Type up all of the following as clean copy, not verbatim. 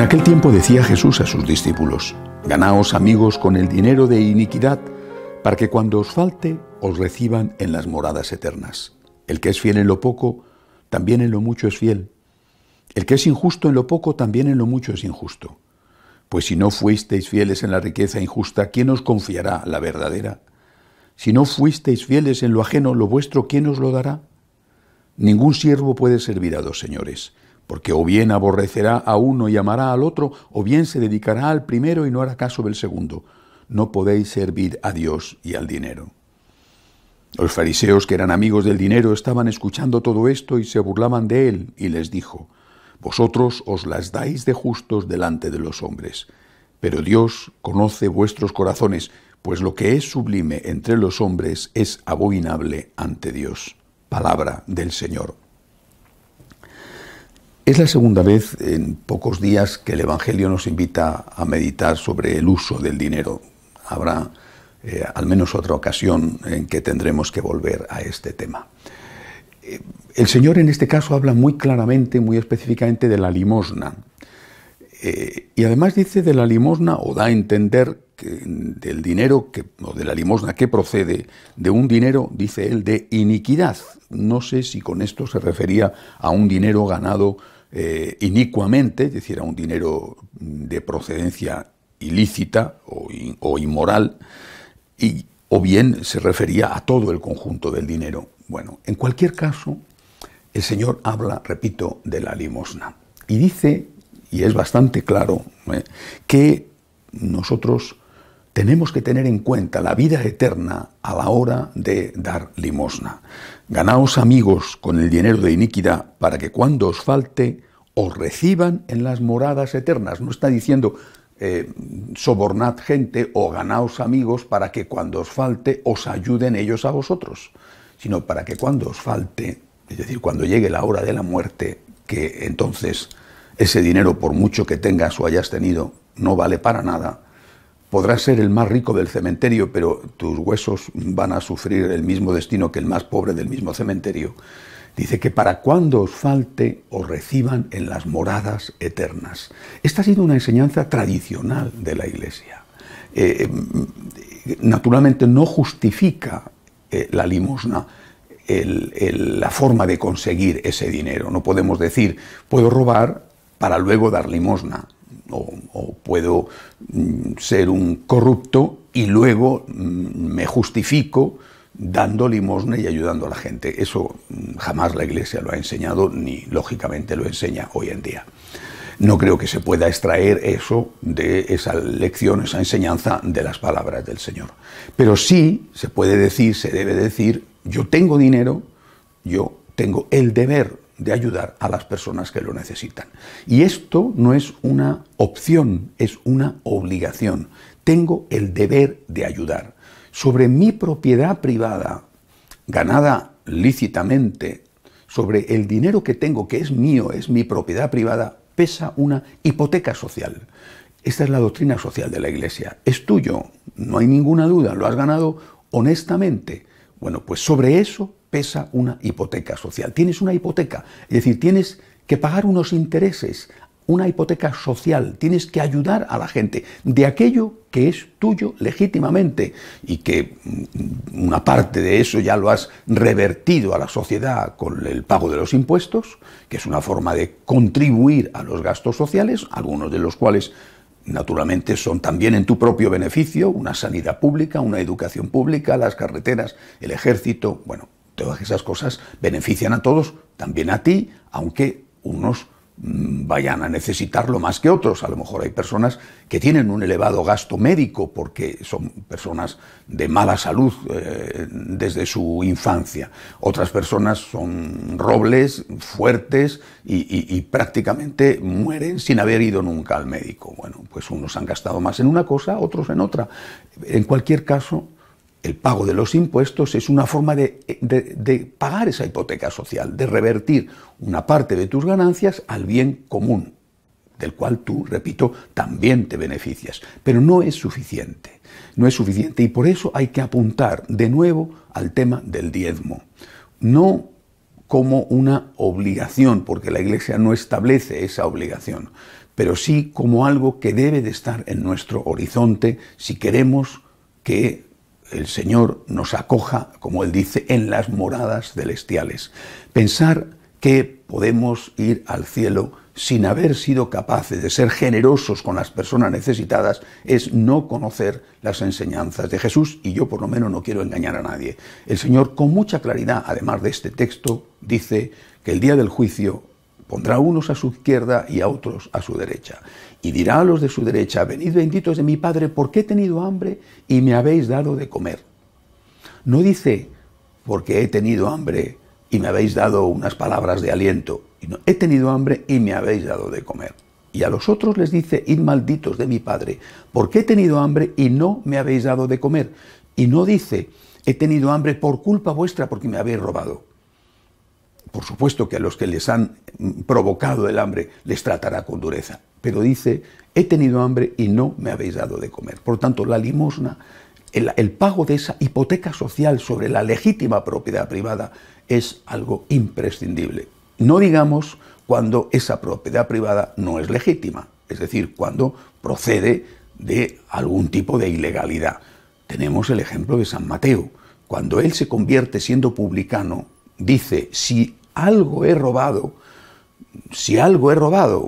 En aquel tiempo decía Jesús a sus discípulos: ganaos amigos con el dinero de iniquidad, para que cuando os falte os reciban en las moradas eternas. El que es fiel en lo poco, también en lo mucho es fiel. El que es injusto en lo poco, también en lo mucho es injusto. Pues si no fuisteis fieles en la riqueza injusta, ¿quién os confiará la verdadera? Si no fuisteis fieles en lo ajeno, lo vuestro, ¿quién os lo dará? Ningún siervo puede servir a dos señores, porque o bien aborrecerá a uno y amará al otro, o bien se dedicará al primero y no hará caso del segundo. No podéis servir a Dios y al dinero. Los fariseos, que eran amigos del dinero, estaban escuchando todo esto y se burlaban de él, y les dijo: vosotros os las dais de justos delante de los hombres, pero Dios conoce vuestros corazones, pues lo que es sublime entre los hombres es abominable ante Dios. Palabra del Señor. Es la segunda vez en pocos días que el Evangelio nos invita a meditar sobre el uso del dinero. Habrá al menos otra ocasión en que tendremos que volver a este tema. El Señor en este caso habla muy claramente, muy específicamente de la limosna. Y además dice de la limosna, o da a entender que del dinero, o de la limosna que procede de un dinero, dice él, de iniquidad. No sé si con esto se refería a un dinero ganado inicuamente, es decir, a un dinero de procedencia ilícita o inmoral, o bien se refería a todo el conjunto del dinero. Bueno, en cualquier caso, el Señor habla, repito, de la limosna. Y dice, y es bastante claro, que nosotros tenemos que tener en cuenta la vida eterna a la hora de dar limosna. Ganaos amigos con el dinero de iniquidad, para que cuando os falte, os reciban en las moradas eternas. No está diciendo sobornad gente o ganaos amigos para que cuando os falte os ayuden ellos a vosotros, sino para que cuando os falte, es decir, cuando llegue la hora de la muerte, que entonces ese dinero, por mucho que tengas o hayas tenido, no vale para nada. Podrás ser el más rico del cementerio, pero tus huesos van a sufrir el mismo destino que el más pobre del mismo cementerio. Dice que para cuando os falte, os reciban en las moradas eternas. Esta ha sido una enseñanza tradicional de la Iglesia. Naturalmente no justifica la limosna la forma de conseguir ese dinero. No podemos decir, puedo robar para luego dar limosna, o puedo ser un corrupto y luego me justifico dando limosna y ayudando a la gente. Eso jamás la Iglesia lo ha enseñado, ni lógicamente lo enseña hoy en día. No creo que se pueda extraer eso de esa lección, esa enseñanza de las palabras del Señor. Pero sí se puede decir, se debe decir, yo tengo dinero, yo tengo el deber de ayudar a las personas que lo necesitan. Y esto no es una opción, es una obligación. Tengo el deber de ayudar. Sobre mi propiedad privada, ganada lícitamente, sobre el dinero que tengo, que es mío, es mi propiedad privada, pesa una hipoteca social. Esta es la doctrina social de la Iglesia. Es tuyo, no hay ninguna duda, lo has ganado honestamente. Bueno, pues sobre eso pesa una hipoteca social. Tienes una hipoteca, es decir, tienes que pagar unos intereses, una hipoteca social, tienes que ayudar a la gente de aquello que es tuyo legítimamente y que una parte de eso ya lo has revertido a la sociedad con el pago de los impuestos, que es una forma de contribuir a los gastos sociales, algunos de los cuales naturalmente son también en tu propio beneficio, una sanidad pública, una educación pública, las carreteras, el ejército, bueno, todas esas cosas benefician a todos, también a ti, aunque unos vayan a necesitarlo más que otros. A lo mejor hay personas que tienen un elevado gasto médico porque son personas de mala salud desde su infancia. Otras personas son robles, fuertes y prácticamente mueren sin haber ido nunca al médico. Bueno, pues unos han gastado más en una cosa, otros en otra. En cualquier caso, el pago de los impuestos es una forma de pagar esa hipoteca social, de revertir una parte de tus ganancias al bien común, del cual tú, repito, también te beneficias. Pero no es suficiente, no es suficiente, y por eso hay que apuntar de nuevo al tema del diezmo. No como una obligación, porque la Iglesia no establece esa obligación, pero sí como algo que debe de estar en nuestro horizonte si queremos que el Señor nos acoja, como Él dice, en las moradas celestiales. Pensar que podemos ir al cielo sin haber sido capaces de ser generosos con las personas necesitadas es no conocer las enseñanzas de Jesús, y yo por lo menos no quiero engañar a nadie. El Señor, con mucha claridad, además de este texto, dice que el día del juicio pondrá a unos a su izquierda y a otros a su derecha. Y dirá a los de su derecha: venid benditos de mi Padre, porque he tenido hambre y me habéis dado de comer. No dice porque he tenido hambre y me habéis dado unas palabras de aliento. No, he tenido hambre y me habéis dado de comer. Y a los otros les dice: id malditos de mi Padre, porque he tenido hambre y no me habéis dado de comer. Y no dice: he tenido hambre por culpa vuestra, porque me habéis robado. Por supuesto que a los que les han provocado el hambre les tratará con dureza, pero dice: he tenido hambre y no me habéis dado de comer. Por tanto, la limosna, el pago de esa hipoteca social sobre la legítima propiedad privada, es algo imprescindible. No digamos cuando esa propiedad privada no es legítima, es decir, cuando procede de algún tipo de ilegalidad. Tenemos el ejemplo de San Mateo. Cuando él se convierte siendo publicano, dice: si algo he robado,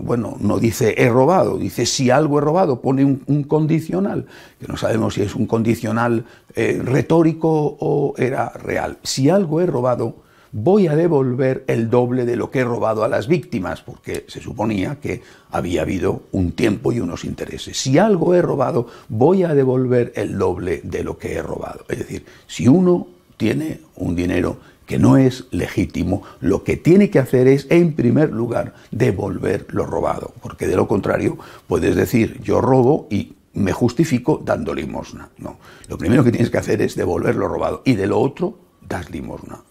bueno, no dice he robado, dice si algo he robado, pone un condicional, que no sabemos si es un condicional retórico o era real. Si algo he robado, voy a devolver el doble de lo que he robado a las víctimas, porque se suponía que había habido un tiempo y unos intereses. Si algo he robado, voy a devolver el doble de lo que he robado. Es decir, si uno tiene un dinero que no es legítimo, lo que tiene que hacer es, en primer lugar, devolver lo robado, porque de lo contrario puedes decir: yo robo y me justifico dando limosna. No, lo primero que tienes que hacer es devolver lo robado, y de lo otro das limosna.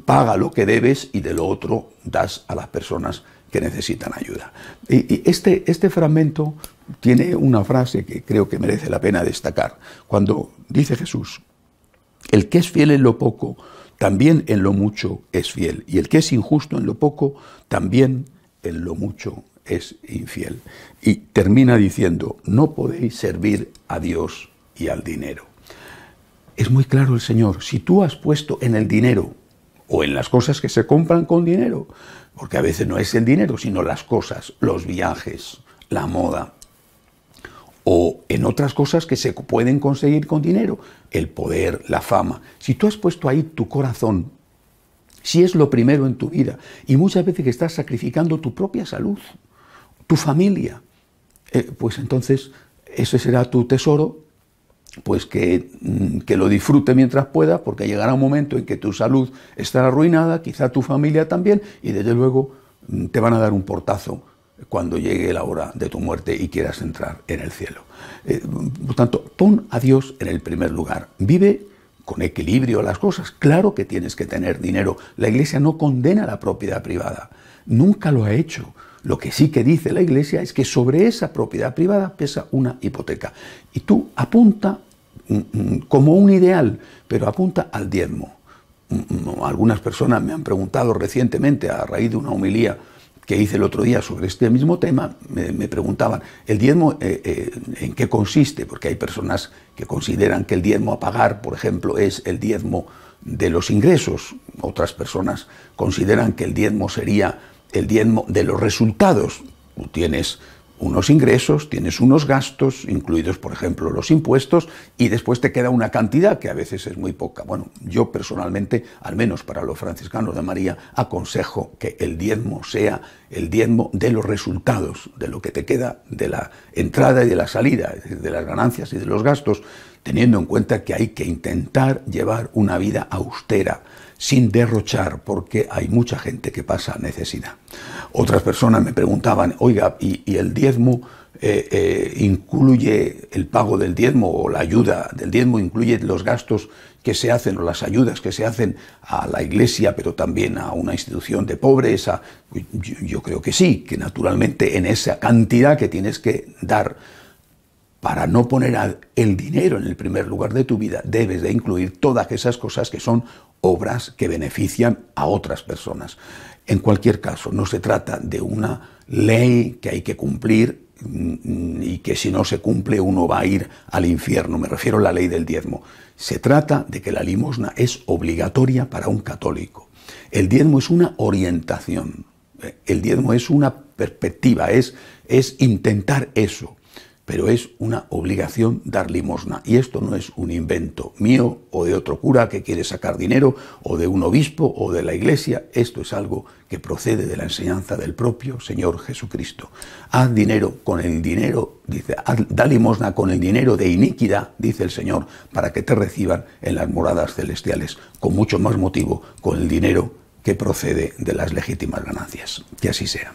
Paga lo que debes y de lo otro das a las personas que necesitan ayuda. Y este fragmento tiene una frase que creo que merece la pena destacar. Cuando dice Jesús: el que es fiel en lo poco, también en lo mucho es fiel. Y el que es injusto en lo poco, también en lo mucho es infiel. Y termina diciendo: no podéis servir a Dios y al dinero. Es muy claro el Señor. Si tú has puesto en el dinero, o en las cosas que se compran con dinero, porque a veces no es el dinero, sino las cosas, los viajes, la moda, o en otras cosas que se pueden conseguir con dinero, el poder, la fama. Si tú has puesto ahí tu corazón, si es lo primero en tu vida, y muchas veces que estás sacrificando tu propia salud, tu familia, pues entonces ese será tu tesoro, pues que lo disfrute mientras pueda, porque llegará un momento en que tu salud estará arruinada, quizá tu familia también, y desde luego te van a dar un portazo cuando llegue la hora de tu muerte y quieras entrar en el cielo. Por tanto, pon a Dios en el primer lugar. Vive con equilibrio las cosas. Claro que tienes que tener dinero. La Iglesia no condena la propiedad privada. Nunca lo ha hecho. Lo que sí que dice la Iglesia es que sobre esa propiedad privada pesa una hipoteca. Y tú apunta como un ideal, pero apunta al diezmo. Algunas personas me han preguntado recientemente, a raíz de una homilía que hice el otro día sobre este mismo tema, me preguntaban: ¿el diezmo en qué consiste? Porque hay personas que consideran que el diezmo a pagar, por ejemplo, es el diezmo de los ingresos. Otras personas consideran que el diezmo sería el diezmo de los resultados. Tú tienes unos ingresos, tienes unos gastos, incluidos, por ejemplo, los impuestos, y después te queda una cantidad que a veces es muy poca. Bueno, yo personalmente, al menos para los franciscanos de María, aconsejo que el diezmo sea el diezmo de los resultados, de lo que te queda de la entrada y de la salida, es decir, de las ganancias y de los gastos, teniendo en cuenta que hay que intentar llevar una vida austera, sin derrochar, porque hay mucha gente que pasa necesidad. Otras personas me preguntaban: oiga, ¿y el diezmo incluye el pago del diezmo o la ayuda del diezmo, incluye los gastos que se hacen o las ayudas que se hacen a la Iglesia, pero también a una institución de pobres? Yo creo que sí, que naturalmente en esa cantidad que tienes que dar para no poner el dinero en el primer lugar de tu vida, debes de incluir todas esas cosas que son obras que benefician a otras personas. En cualquier caso, no se trata de una ley que hay que cumplir y que si no se cumple uno va a ir al infierno. Me refiero a la ley del diezmo. Se trata de que la limosna es obligatoria para un católico. El diezmo es una orientación, el diezmo es una perspectiva, es intentar eso, pero es una obligación dar limosna. Y esto no es un invento mío o de otro cura que quiere sacar dinero, o de un obispo o de la iglesia. Esto es algo que procede de la enseñanza del propio Señor Jesucristo. Haz dinero con el dinero, dice, da limosna con el dinero de iniquidad, dice el Señor, para que te reciban en las moradas celestiales, con mucho más motivo con el dinero que procede de las legítimas ganancias. Que así sea.